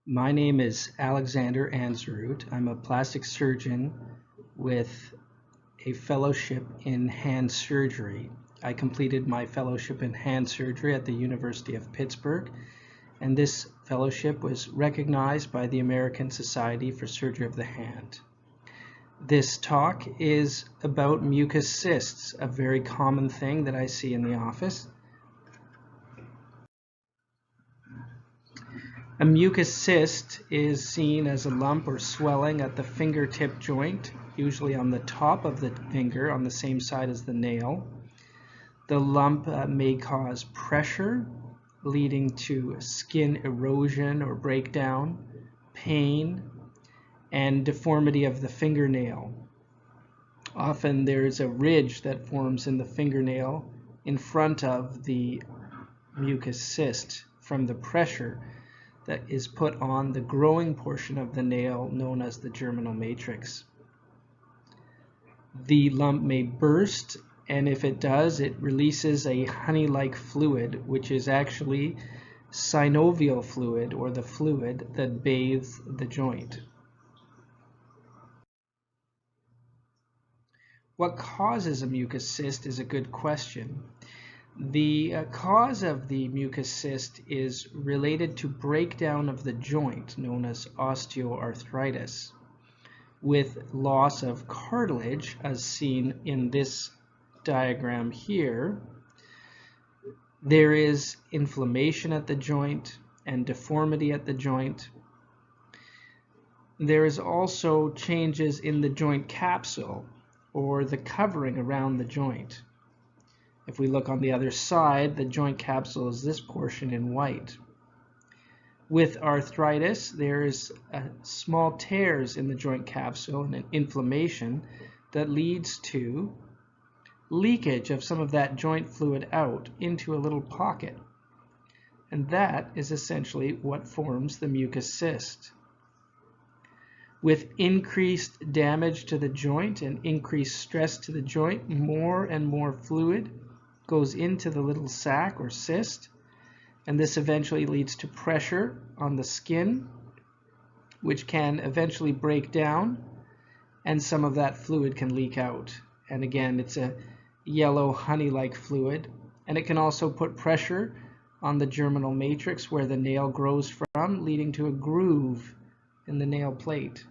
My name is Alexander Anzarut. I'm a plastic surgeon with a fellowship in hand surgery. I completed my fellowship in hand surgery at the University of Pittsburgh, and this fellowship was recognized by the American Society for Surgery of the Hand. This talk is about mucous cysts, a very common thing that I see in the office. A mucous cyst is seen as a lump or swelling at the fingertip joint, usually on the top of the finger on the same side as the nail. The lump may cause pressure, leading to skin erosion or breakdown, pain, and deformity of the fingernail. Often there's a ridge that forms in the fingernail in front of the mucous cyst from the pressure that is put on the growing portion of the nail known as the germinal matrix. The lump may burst, and if it does, it releases a honey-like fluid, which is actually synovial fluid, or the fluid that bathes the joint. What causes a mucous cyst is a good question. The cause of the mucous cyst is related to breakdown of the joint, known as osteoarthritis, with loss of cartilage, as seen in this diagram here. There is inflammation at the joint and deformity at the joint. There is also changes in the joint capsule, or the covering around the joint. If we look on the other side, the joint capsule is this portion in white. With arthritis, there is small tears in the joint capsule and an inflammation that leads to leakage of some of that joint fluid out into a little pocket. And that is essentially what forms the mucous cyst. With increased damage to the joint and increased stress to the joint, more and more fluid goes into the little sac or cyst, and this eventually leads to pressure on the skin, which can eventually break down, and some of that fluid can leak out. And again, it's a yellow honey-like fluid, and it can also put pressure on the germinal matrix where the nail grows from, leading to a groove in the nail plate.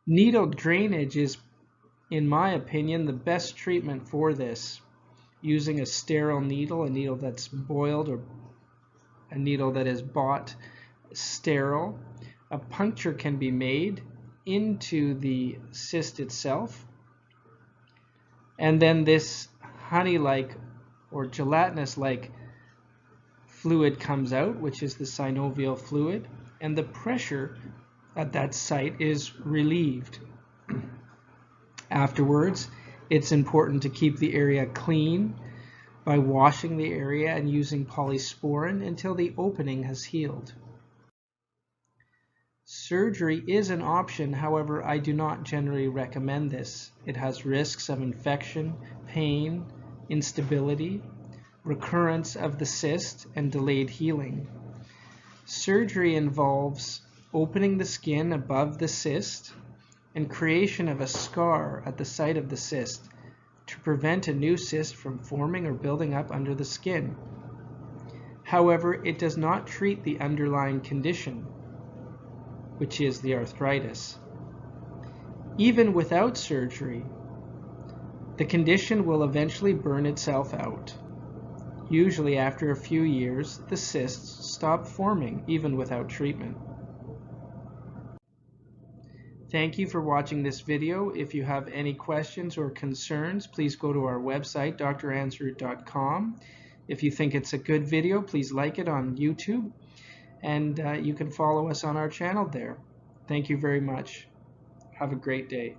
Needle drainage is, in my opinion, the best treatment for this. Using a sterile needle, a needle that's boiled or a needle that is bought sterile, a puncture can be made into the cyst itself, and then this honey-like or gelatinous-like fluid comes out, which is the synovial fluid, and the pressure at that site is relieved. Afterwards, it's important to keep the area clean by washing the area and using polysporin until the opening has healed. Surgery is an option, however, I do not generally recommend this. It has risks of infection, pain, instability, recurrence of the cyst, and delayed healing. Surgery involves opening the skin above the cyst and creation of a scar at the site of the cyst to prevent a new cyst from forming or building up under the skin. However, it does not treat the underlying condition, which is the arthritis. Even without surgery, the condition will eventually burn itself out. Usually after a few years, the cysts stop forming even without treatment. Thank you for watching this video. If you have any questions or concerns, please go to our website, dranzarut.com. If you think it's a good video, please like it on YouTube, and you can follow us on our channel there. Thank you very much. Have a great day.